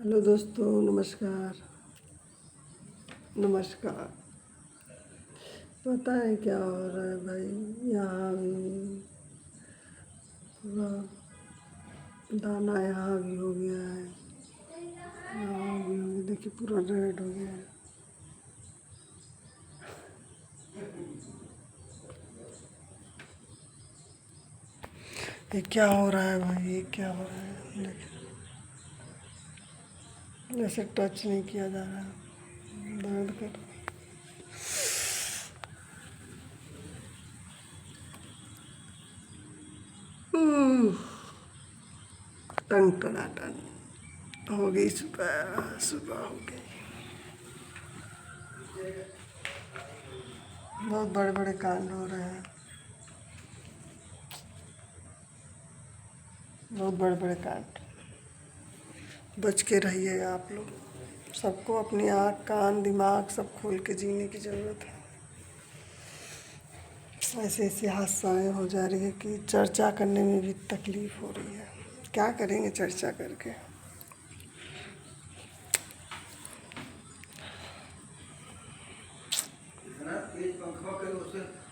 Hello दोस्तों, नमस्कार। नमस्कार। पता है क्या हो रहा है भाई? यहाँ भी पूरा दाना यहाँ भी हो गया है, यहाँ भी हो गया। देखिए पूरा रेड हो गया है। ये क्या हो रहा है भाई? ये क्या हो रहा है? देखिए जैसे टच नहीं किया जा रहा है, दर्द कर। टन टनाटन हो गई सुबह, सुबह हो गई। बहुत बड़े बड़े कांड हो रहे हैं, बहुत बड़े बड़े कांड। बच के रहिएगा आप लोग। सबको अपनी आँख कान दिमाग सब खोल के जीने की ज़रूरत है। ऐसे ऐसे हादसाएँ हो जा रही है कि चर्चा करने में भी तकलीफ़ हो रही है। क्या करेंगे चर्चा करके?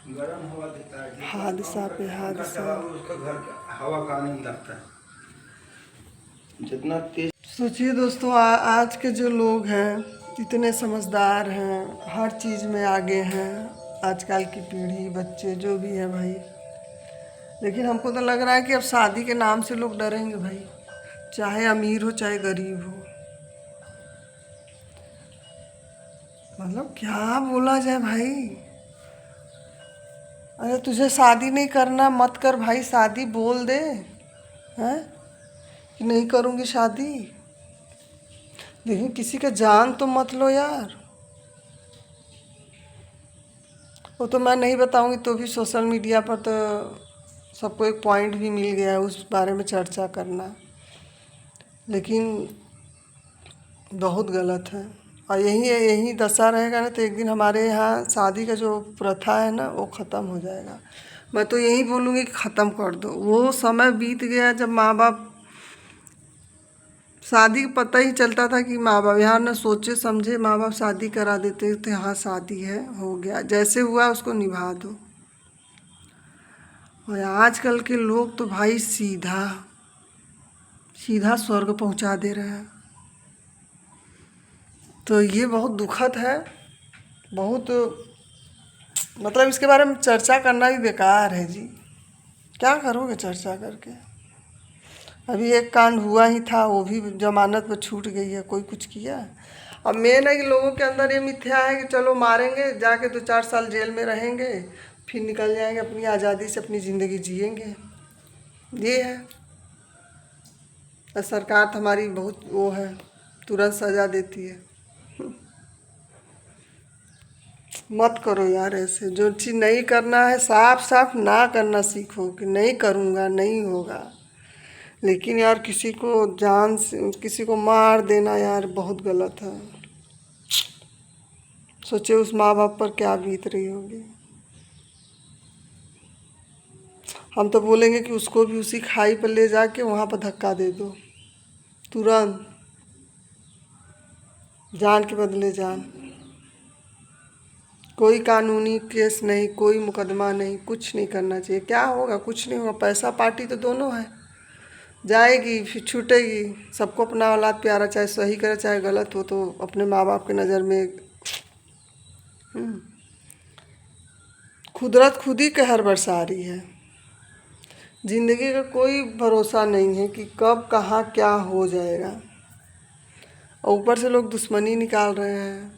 गर्म हवा देता है, हादसा पे हादसा। उसका घर का हवा का आनंद आता है जितना तेज। सोचिए दोस्तों, आज के जो लोग हैं इतने समझदार हैं, हर चीज़ में आगे हैं। आजकल की पीढ़ी, बच्चे जो भी हैं भाई, लेकिन हमको तो लग रहा है कि अब शादी के नाम से लोग डरेंगे भाई, चाहे अमीर हो चाहे गरीब हो। मतलब क्या बोला जाए भाई? अरे तुझे शादी नहीं करना मत कर भाई, शादी बोल दे हैं कि नहीं करूँगी शादी। लेकिन किसी का जान तो मत लो यार। वो तो मैं नहीं बताऊंगी तो भी सोशल मीडिया पर तो सबको एक पॉइंट भी मिल गया है उस बारे में चर्चा करना, लेकिन बहुत गलत है। और यही दशा रहेगा ना तो एक दिन हमारे यहाँ शादी का जो प्रथा है ना वो ख़त्म हो जाएगा। मैं तो यही बोलूँगी कि ख़त्म कर दो। वो समय बीत गया जब माँ बाप शादी का पता ही चलता था कि माँ बाप यहाँ न सोचे समझे माँ बाप शादी करा देते थे। हाँ शादी है, हो गया, जैसे हुआ उसको निभा दो। और आजकल के लोग तो भाई सीधा सीधा स्वर्ग पहुँचा दे रहे हैं। तो ये बहुत दुखद है, बहुत। मतलब इसके बारे में चर्चा करना भी बेकार है जी। क्या करोगे चर्चा करके? अभी एक कांड हुआ ही था, वो भी जमानत पर छूट गई है, कोई कुछ किया। अब मेन है कि लोगों के अंदर ये मिथ्या है कि चलो मारेंगे जाके 2-4 साल जेल में रहेंगे, फिर निकल जाएंगे, अपनी आज़ादी से अपनी ज़िंदगी जिएंगे। ये है। और सरकार तो हमारी बहुत वो है, तुरंत सज़ा देती है। मत करो यार ऐसे। जो चीज़ नहीं करना है साफ साफ ना करना सीखो कि नहीं करूँगा, नहीं होगा। लेकिन यार किसी को जान से किसी को मार देना यार बहुत गलत है। सोचे उस माँ बाप पर क्या बीत रही होगी। हम तो बोलेंगे कि उसको भी उसी खाई पर ले जाके वहाँ पर धक्का दे दो, तुरंत, जान के बदले जान। कोई कानूनी केस नहीं, कोई मुकदमा नहीं, कुछ नहीं करना चाहिए। क्या होगा? कुछ नहीं होगा। पैसा पार्टी तो दोनों है, जाएगी फिर छूटेगी। सबको अपना औलाद प्यारा, चाहे सही करे चाहे गलत हो, तो अपने माँ बाप के नज़र में कुदरत खुद ही कहर बरसा रही है। ज़िंदगी का कोई भरोसा नहीं है कि कब कहाँ क्या हो जाएगा। और ऊपर से लोग दुश्मनी निकाल रहे हैं,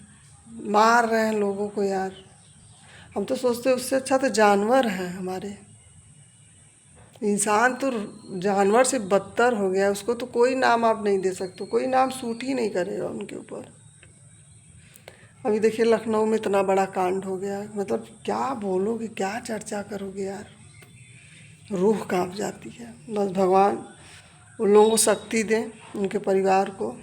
मार रहे हैं लोगों को यार। हम तो सोचते हैं उससे अच्छा तो जानवर हैं हमारे। इंसान तो जानवर से बदतर हो गया, उसको तो कोई नाम आप नहीं दे सकते, कोई नाम सूट ही नहीं करेगा उनके ऊपर। अभी देखिए लखनऊ में इतना बड़ा कांड हो गया, मतलब क्या बोलोगे, क्या चर्चा करोगे यार? रूह कांप जाती है। बस भगवान उन लोगों को शक्ति दें, उनके परिवार को।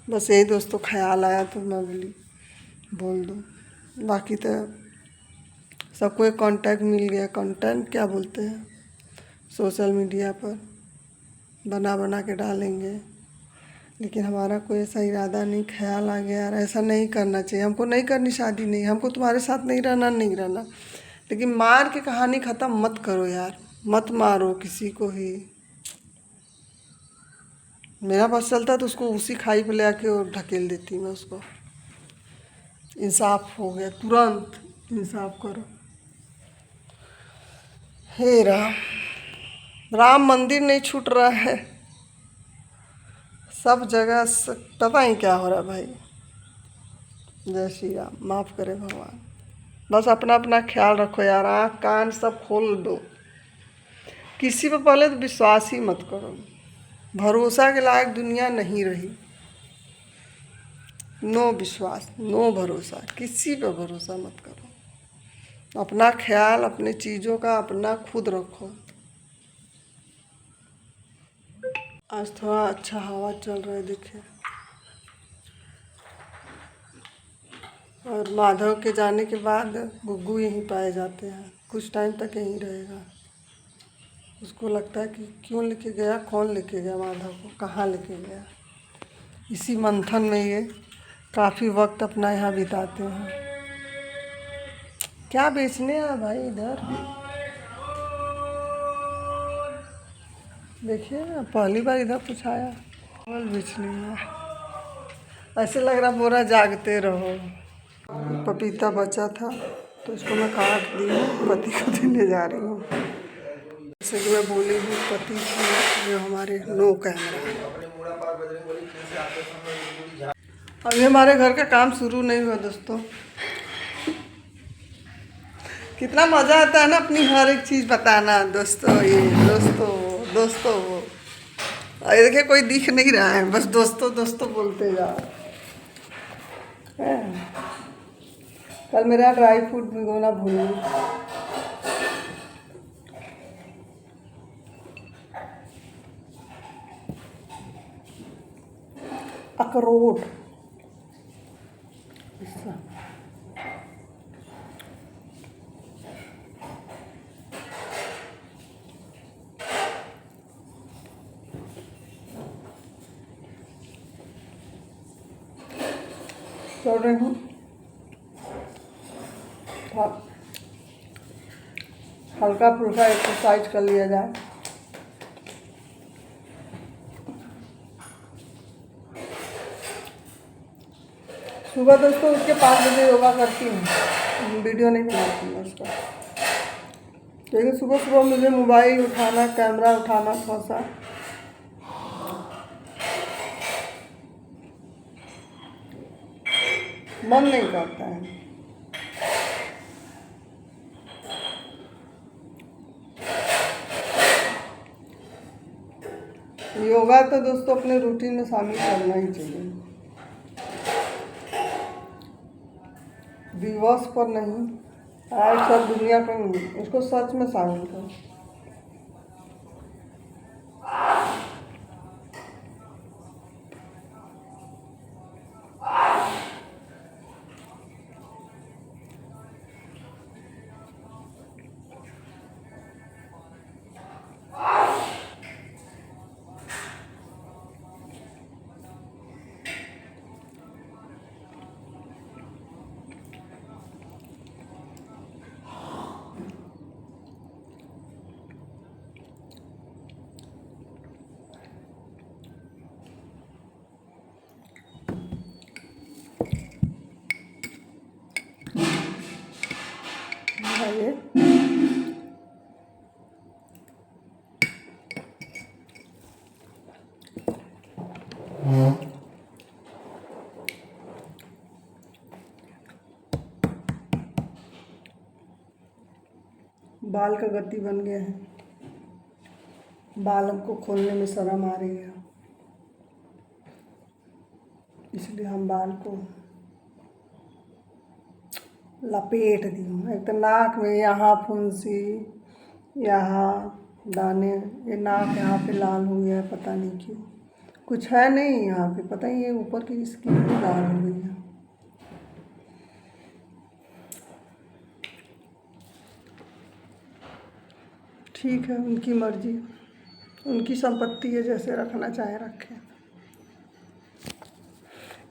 बस यही दोस्तों ख्याल आया तो मैं बोली बोल दूँ। बाकी तो सबको एक कांटेक्ट मिल गया, कंटेंट क्या बोलते हैं, सोशल मीडिया पर बना बना के डालेंगे, लेकिन हमारा कोई ऐसा इरादा नहीं, ख्याल आ गया यार ऐसा नहीं करना चाहिए, हमको नहीं करनी शादी, नहीं हमको तुम्हारे साथ नहीं रहना, नहीं रहना। लेकिन मार के कहानी ख़त्म मत करो यार, मत मारो किसी को ही। मेरा बस चलता तो उसको उसी खाई पे ले आके और ढकेल देती मैं उसको। इंसाफ हो गया, तुरंत इंसाफ करो। हे राम, राम मंदिर नहीं छूट रहा है, सब जगह पता ही क्या हो रहा है भाई। जय श्री राम, माफ़ करे भगवान। बस अपना अपना ख्याल रखो यार, आँख कान सब खोल दो। किसी पे पहले तो विश्वास ही मत करो, भरोसा के लायक दुनिया नहीं रही। नो विश्वास, नो भरोसा, किसी पे भरोसा मत करो। अपना ख्याल अपने चीज़ों का अपना खुद रखो। आज थोड़ा अच्छा हवा चल रहा है देखिए। और माधव के जाने के बाद गुग्गू यहीं पाए जाते हैं, कुछ टाइम तक यहीं रहेगा। उसको लगता है कि क्यों लेके गया, कौन लेके गया माधव को, कहाँ लेके गया। इसी मंथन में ये काफ़ी वक्त अपना यहाँ बिताते हैं। क्या बेचने आया भाई इधर, देखिए पहली बार इधर कुछ आया। फल बेचने में ऐसे लग रहा पूरा जागते रहो। पपीता बचा था तो इसको मैं काट दी हूँ, पति को देने जा रही हूँ। जैसे कि मैं बोली हूँ, पति की जो हमारे नो कैमरा। अभी हमारे घर का काम शुरू नहीं हुआ दोस्तों। कितना मज़ा आता है ना अपनी हर एक चीज़ बताना, दोस्तों ये, दोस्तों वो, दोस्तों वो। और ये देखिए कोई दिख नहीं रहा है, बस दोस्तों दोस्तों बोलते जाओ। कल मेरा ड्राई फ्रूट भिगोना भूल गई। अखरोट चल रही हूँ, हल्का फुल्का एक्सरसाइज कर लिया जाए। सुबह दोस्तों उठ के 5 बजे योगा करती हूँ, वीडियो नहीं बनाती मैं उसका, क्योंकि सुबह सुबह मुझे मोबाइल उठाना, कैमरा उठाना थोड़ा सा मन नहीं करता है। योगा तो दोस्तों अपने रूटीन में शामिल करना ही चाहिए, दिवस पर नहीं, आज सब दुनिया पर नहीं, इसको सच में शामिल करो। ये बाल का गद्दी बन गया है, बाल हमको खोलने में शर्म आ रही है, इसलिए हम बाल को लपेट दी हूँ। एक तो नाक में यहाँ फुंसी, यहाँ दाने, ये नाक यहाँ पे लाल हो गया है, पता नहीं क्यों, कुछ है नहीं यहाँ पे, पता ही ये ऊपर की स्किन भी लाल हो गई है। ठीक है, उनकी मर्जी, उनकी संपत्ति है, जैसे रखना चाहे रखें।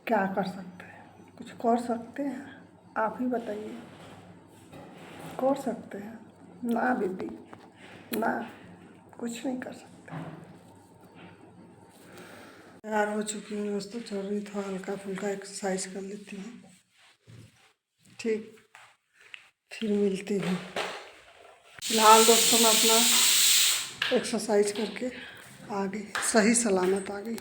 क्या कर सकते हैं? कुछ कर सकते हैं? आप ही बताइए। कर सकते हैं? ना बीबी, ना, कुछ नहीं कर सकते। तैयार हो चुकी हूँ दोस्तों, चल रही था, हल्का फुल्का एक्सरसाइज कर लेती हूँ। ठीक, फिर मिलती हूँ। फिलहाल दोस्तों मैं अपना एक्सरसाइज करके आ गई, सही सलामत आ गई।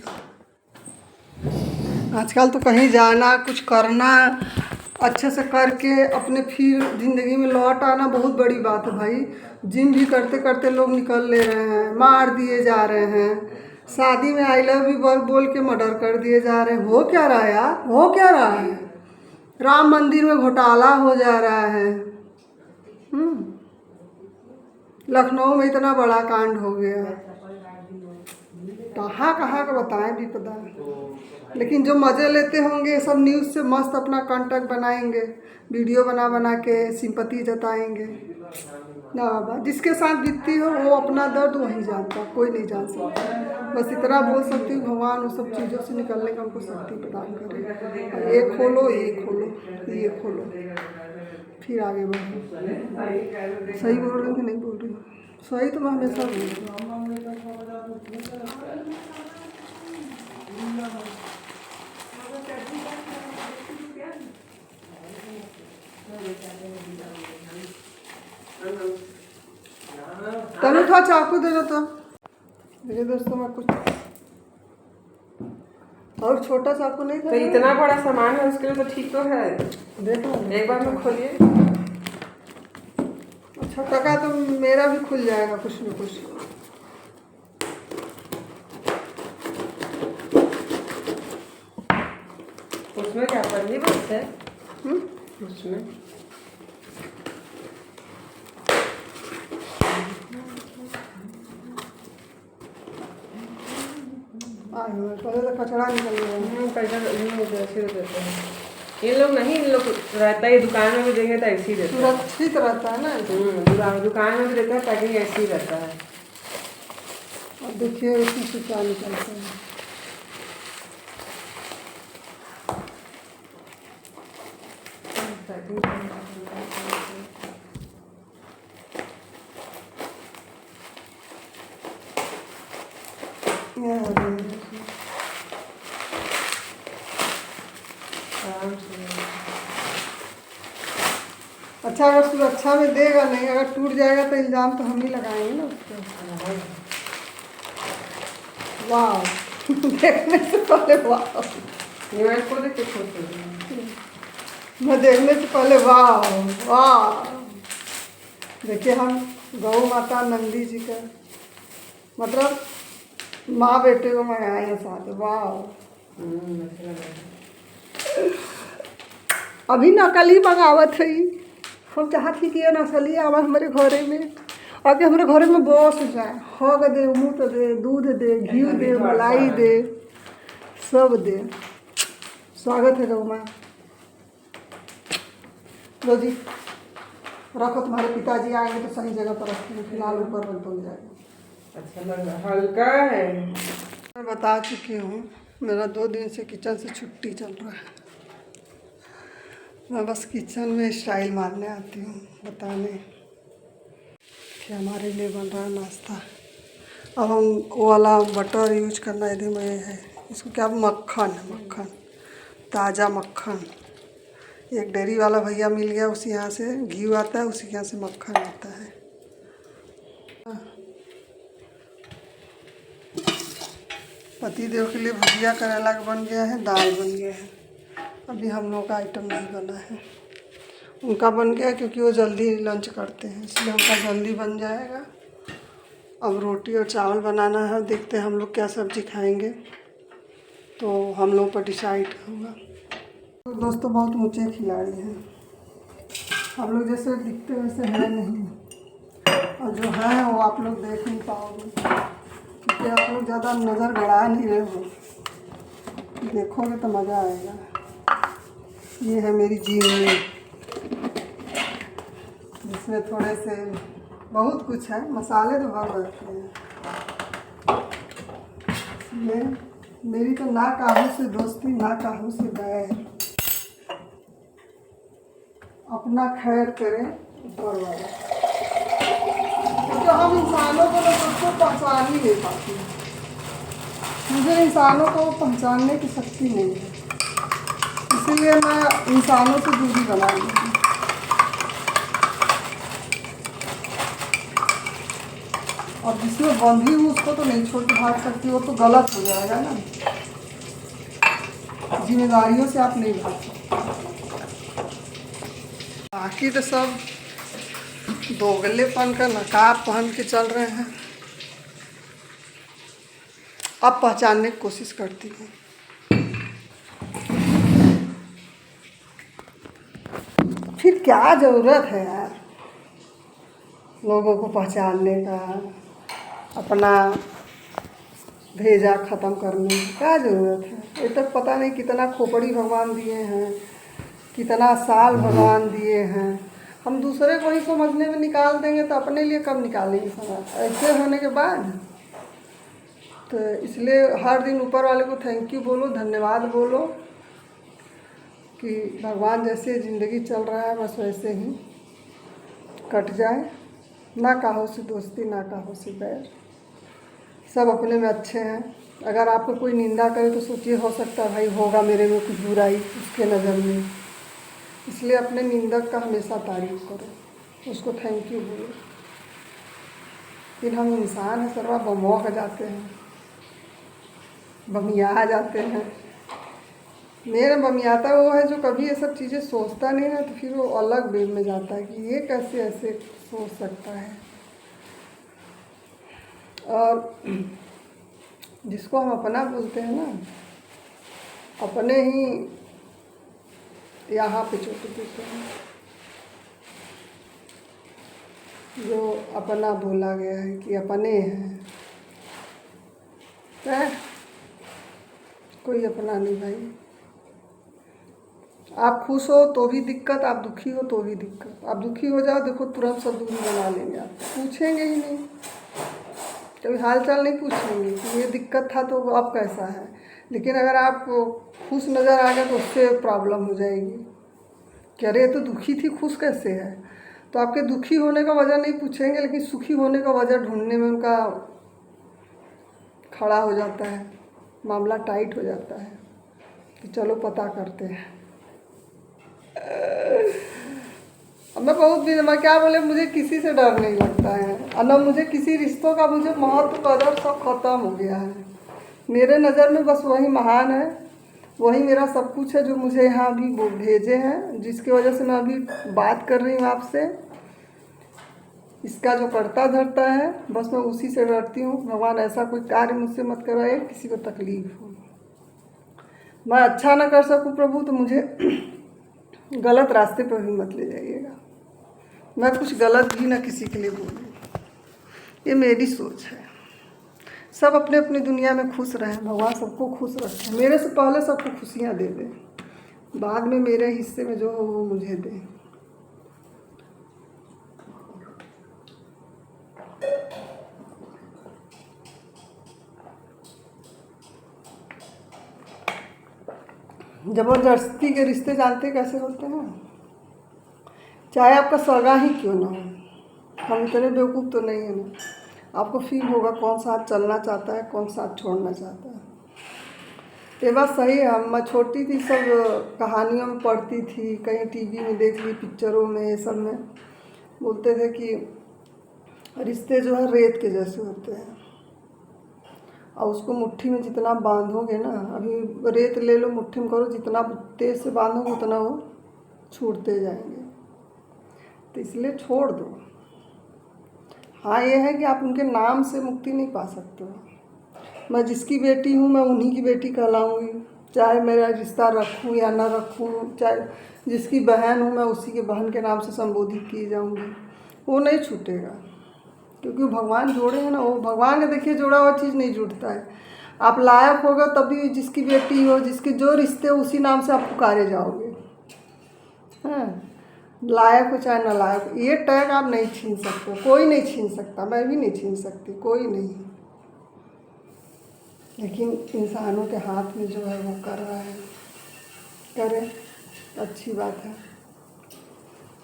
आजकल तो कहीं जाना, कुछ करना, अच्छे से करके अपने फिर ज़िंदगी में लौट आना बहुत बड़ी बात है भाई। जिम भी करते करते लोग निकल ले रहे हैं, मार दिए जा रहे हैं, शादी में आई लव यू बोल के मर्डर कर दिए जा रहे हैं। हो क्या रहा है यार, हो क्या रहा है? राम मंदिर में घोटाला हो जा रहा है। लखनऊ में इतना बड़ा कांड हो गया, कहाँ कहाँ का बताएं विपदा। लेकिन जो मज़े लेते होंगे सब न्यूज़ से मस्त अपना कांटेक्ट बनाएंगे, वीडियो बना बना के सिंपैथी जताएंगे ना बाबा। जिसके साथ बीतती हो वो अपना दर्द वही जानता, कोई नहीं जान सकता। बस इतना बोल सकती हूँ, भगवान उन सब चीज़ों से निकलने का हमको शक्ति प्रदान करे। ये खोलो, ये खोलो, ये खोलो, फिर आगे बढ़ो। सही बोल रही हूँ कि नहीं बोल रही हूँ? सही तो मैं हमेशा बोल रही हूँ। तनु थोड़ा चाकू दे दो तो। देखिए दोस्तों, मैं कुछ और छोटा चाकू नहीं था तो इतना बड़ा सामान है उसके लिए तो ठीक तो है। देखो एक बार में खोलिए। अच्छा टका तो मेरा भी खुल जाएगा कुछ न कुछ। उसमें क्या पन्नी बस है? उसमें पहले तो कचरा निकल गया। पैसा ऐसे देते हैं ये लोग। नहीं, इन लोग रहता है दुकान में भी देंगे तो ऐसे ही देते हैं। सुरक्षित रहता है ना, दुकान में भी देता है, पैकिंग ऐसे ही रहता है। अब देखिए इसमें से क्या निकलता है। अच्छा, अगर सुरक्षा में देगा नहीं, अगर टूट जाएगा तो इल्ज़ाम तो हम ही लगाएंगे ना उसको। वाह देखने से पहले वाह, ये मैं खुद के खुद मैं देखने से पहले वाह वाह। देखिए हम गौ माता नंदी जी का मतलब माँ बेटे को मंगाए हैं साथ। वाह, अभी नकली मंगावत है। हम चाहती कि ये नकली आवा हमारे घरे में, आके हमारे घरे में बस जाए। हग दे, मूत दे, दूध दे, घी दे, मलाई दे, सब दे। स्वागत है गौ माँ। लो जी रखो, तुम्हारे पिताजी आएंगे तो सही जगह पर रखते हैं, फिलहाल ऊपर रख दो जाएगा। अच्छा लग रहा, हल्का है। मैं बता चुकी हूँ, मेरा 2 दिन से किचन से छुट्टी चल रहा है। मैं बस किचन में स्टाइल मारने आती हूँ, बताने कि हमारे लिए बन रहा है नाश्ता। अब हम वो वाला बटर यूज करना यदि में है, इसको क्या मक्खन है, मक्खन, ताज़ा मक्खन। एक डेयरी वाला भैया मिल गया, उसी यहाँ से घी आता है, उसी यहाँ से मक्खन आता है। पति देव के लिए भुजिया करेला का बन गया है, दाल बन गया है। अभी हम लोग का आइटम नहीं बना है, उनका बन गया क्योंकि वो जल्दी लंच करते हैं, इसलिए उनका जल्दी बन जाएगा। अब रोटी और चावल बनाना है, देखते हैं हम लोग क्या सब्जी खाएंगे तो हम लोग पर डिसाइड होगा। तो दोस्तों बहुत ऊंचे खिलाड़ी हैं, हम लोग जैसे दिखते वैसे हैं नहीं, और जो है वो आप लोग देख नहीं पाओगे क्योंकि आप लोग ज़्यादा नज़र गड़ा नहीं रहे हो। देखोगे तो मज़ा आएगा। ये है मेरी जीवनी, जिसमें थोड़े से बहुत कुछ है, मसाले तो भर रखे हैं। इसमें मेरी तो ना काहू से दोस्ती ना काहू से बैर, अपना खैर करे ऊपर वाला। क्योंकि हम इंसानों को तो सबको पहचान ही नहीं पाते, मुझे इंसानों को पहचानने की शक्ति नहीं है, इसीलिए मैं इंसानों से दूरी बना लूँगी। और जिसमें बंधी हूँ उसको तो नहीं छोड़ के भाग सकती, वो तो गलत हो जाएगा ना। जिम्मेदारियों से आप नहीं भाग सकते। बाकी तो सब दोगलेपन का नकाब पहन के चल रहे हैं। अब पहचानने की कोशिश करती हूँ। फिर क्या ज़रूरत है यार लोगों को पहचानने का, अपना भेजा ख़त्म करने की क्या ज़रूरत है। ये तक पता नहीं कितना खोपड़ी भगवान दिए हैं, कितना साल भगवान दिए हैं। हम दूसरे को ही समझने में निकाल देंगे तो अपने लिए कब निकालेंगे समझ। ऐसे होने के बाद तो इसलिए हर दिन ऊपर वाले को थैंक यू बोलो, धन्यवाद बोलो कि भगवान जैसे ज़िंदगी चल रहा है बस वैसे ही कट जाए। ना काहो से दोस्ती ना काहो से बैर, सब अपने में अच्छे हैं। अगर आपको कोई निंदा करे तो सोचिए हो सकता है भाई होगा मेरे में कुछ बुराई उसके नज़र में, इसलिए अपने निंदक का हमेशा तारीफ करो, उसको थैंक यू बोलो। फिर हम इंसान हैं सर्वा बमौक जाते हैं, बमिया जाते हैं। मेरा बमियाता वो है जो कभी ये सब चीज़ें सोचता नहीं ना, तो फिर वो अलग वेव में जाता है कि ये कैसे ऐसे सोच सकता है। और जिसको हम अपना बोलते हैं ना, अपने ही यहाँ पे चोट देते हैं। जो अपना बोला गया है कि अपने हैं, कोई अपना नहीं भाई। आप खुश हो तो भी दिक्कत, आप दुखी हो तो भी दिक्कत। आप दुखी हो जाओ देखो तुरंत सब दूरी बना लेंगे, आप पूछेंगे ही नहीं, कभी हाल चाल नहीं पूछेंगे कि ये दिक्कत था तो अब कैसा है। लेकिन अगर आप खुश नज़र आ गए तो उससे प्रॉब्लम हो जाएगी कि अरे तो दुखी थी खुश कैसे है। तो आपके दुखी होने का वजह नहीं पूछेंगे, लेकिन सुखी होने का वजह ढूंढने में उनका खड़ा हो जाता है, मामला टाइट हो जाता है कि चलो पता करते हैं। मैं बहुत भी मैं क्या बोले, मुझे किसी से डर नहीं लगता है, और न मुझे किसी रिश्तों का मुझे महत्व कदर सब खत्म हो गया है। मेरे नज़र में बस वही महान है, वही मेरा सब कुछ है जो मुझे यहाँ अभी वो भेजे हैं, जिसकी वजह से मैं अभी बात कर रही हूँ आपसे। इसका जो करता धरता है बस मैं उसी से डरती हूँ। भगवान ऐसा कोई कार्य मुझसे मत करवाए किसी को तकलीफ हो, मैं अच्छा ना कर सकूँ प्रभु तो मुझे गलत रास्ते पर भी मत ले जाइएगा। मैं कुछ गलत भी ना किसी के लिए बोलूँ, ये मेरी सोच है। सब अपने अपनी दुनिया में खुश रहें, भगवान सबको खुश रखें। मेरे से पहले सबको खुशियाँ दे दें, बाद में मेरे हिस्से में जो हो वो मुझे दें। जबरदस्ती के रिश्ते जानते कैसे होते हैं, चाहे आपका सगा ही क्यों ना हो। हम इतने बेवकूफ़ तो नहीं है ना, आपको फील होगा कौन साथ चलना चाहता है कौन साथ छोड़ना चाहता है। ये बात सही है। मैं छोटी थी सब कहानियों में पढ़ती थी, कहीं टीवी में देख ली, पिक्चरों में, ये सब में बोलते थे कि रिश्ते जो है रेत के जैसे होते हैं, और उसको मुट्ठी में जितना बांधोगे ना, अभी रेत ले लो मुट्ठी में करो, जितना तेज़ से बांधोगे उतना वो छूटते जाएंगे। तो इसलिए छोड़ दो। हाँ ये है कि आप उनके नाम से मुक्ति नहीं पा सकते हो। मैं जिसकी बेटी हूँ मैं उन्हीं की बेटी कहलाऊँगी, चाहे मेरा रिश्ता रखूँ या ना रखूँ। चाहे जिसकी बहन हूँ मैं उसी के बहन के नाम से संबोधित की जाऊँगी, वो नहीं छूटेगा। क्योंकि भगवान जोड़े हैं ना, वो भगवान के देखिए जोड़ा हुआ चीज़ नहीं जुड़ता है। आप लायक होगा तभी जिसकी बेटी हो, जिसके जो रिश्ते उसी नाम से आप पुकारे जाओगे। हाँ, लायक हो चाहे ना लायक, ये टैग आप नहीं छीन सकते, कोई नहीं छीन सकता, मैं भी नहीं छीन सकती, कोई नहीं। लेकिन इंसानों के हाथ में जो है वो कर रहा है, करे, अच्छी बात है।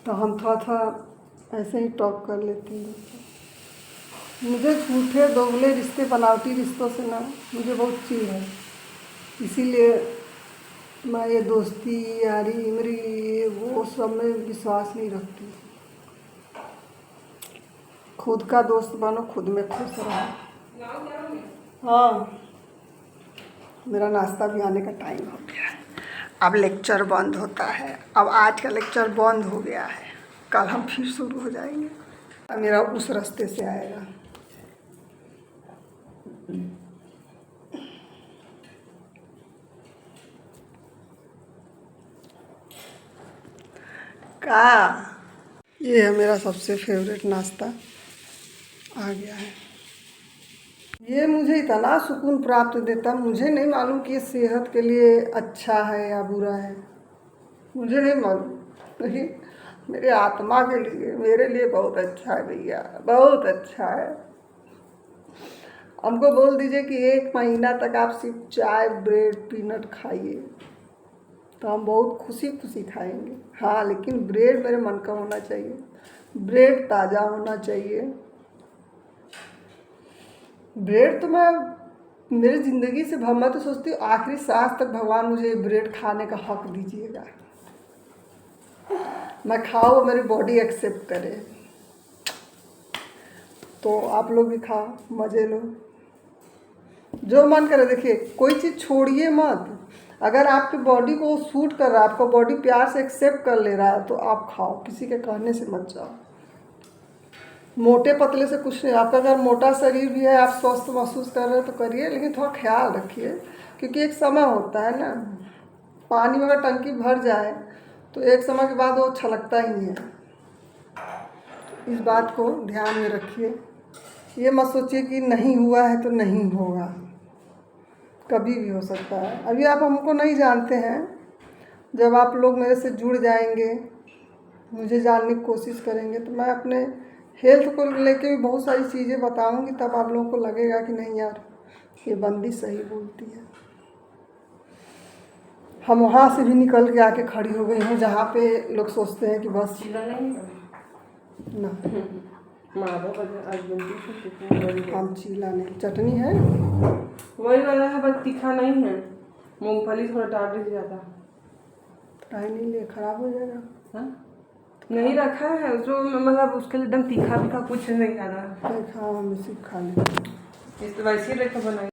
तो हम थोड़ा थोड़ा ऐसे ही टॉक कर लेती हूँ दोस्तों। मुझे झूठे दोगले रिश्ते, बनावटी रिश्तों से ना मुझे बहुत चिढ़ है, इसीलिए मैं ये दोस्ती यारी इमरी ये वो सब में विश्वास नहीं रखती। खुद का दोस्त बनो, खुद में खुश रहो। हाँ, मेरा नाश्ता भी आने का टाइम हो गया है। अब लेक्चर बंद होता है। अब आज का लेक्चर बंद हो गया है, कल हम फिर शुरू हो जाएंगे। अब मेरा उस रास्ते से आएगा। का ये है मेरा सबसे फेवरेट नाश्ता, आ गया है। ये मुझे इतना सुकून प्राप्त देता, मुझे नहीं मालूम कि ये सेहत के लिए अच्छा है या बुरा है, मुझे नहीं मालूम, लेकिन मेरे आत्मा के लिए, मेरे लिए बहुत अच्छा है भैया, बहुत अच्छा है। हमको बोल दीजिए कि 1 महीना तक आप सिर्फ चाय ब्रेड पीनट खाइए तो हम बहुत खुशी खुशी खाएंगे। हाँ, लेकिन ब्रेड मेरे मन का होना चाहिए, ब्रेड ताज़ा होना चाहिए। ब्रेड तो मैं मेरी ज़िंदगी से मैं तो सोचती हूँ आखिरी सांस तक भगवान मुझे ब्रेड खाने का हक दीजिएगा, मैं खाओ, मेरी बॉडी एक्सेप्ट करे। तो आप लोग भी खाओ, मज़े लो, जो मन करे। देखिए, कोई चीज़ छोड़िए मत। अगर आपकी बॉडी को सूट कर रहा है, आपका बॉडी प्यार से एक्सेप्ट कर ले रहा है तो आप खाओ, किसी के कहने से मत जाओ। मोटे पतले से कुछ नहीं, आपका अगर मोटा शरीर भी है, आप स्वस्थ महसूस कर रहे हैं तो करिए, लेकिन थोड़ा ख्याल रखिए, क्योंकि एक समय होता है ना, पानी में अगर टंकी भर जाए तो एक समय के बाद वो छलकता ही नहीं है। इस बात को ध्यान में रखिए। ये मत सोचिए कि नहीं हुआ है तो नहीं होगा, कभी भी हो सकता है। अभी आप हमको नहीं जानते हैं, जब आप लोग मेरे से जुड़ जाएंगे, मुझे जानने की कोशिश करेंगे, तो मैं अपने हेल्थ को लेके भी बहुत सारी चीज़ें बताऊंगी, तब आप लोगों को लगेगा कि नहीं यार, ये बंदी सही बोलती है। हम वहाँ से भी निकल के आके खड़ी हो गई हूँ जहाँ पे लोग सोचते हैं कि बस ना, हम चीला नहीं, चटनी है वही वाला है, बस तीखा नहीं है, मूंगफली थोड़ा डाल दीजिए ज़्यादा। ट्राई नहीं ले, खराब हो जाएगा। हाँ, नहीं रखा है उसको, मतलब उसके लिए एकदम तीखा भी का कुछ नहीं ज़्यादा। नहीं खा, हम इसी खा लेंगे। इस वैसे ही रखा बनाए।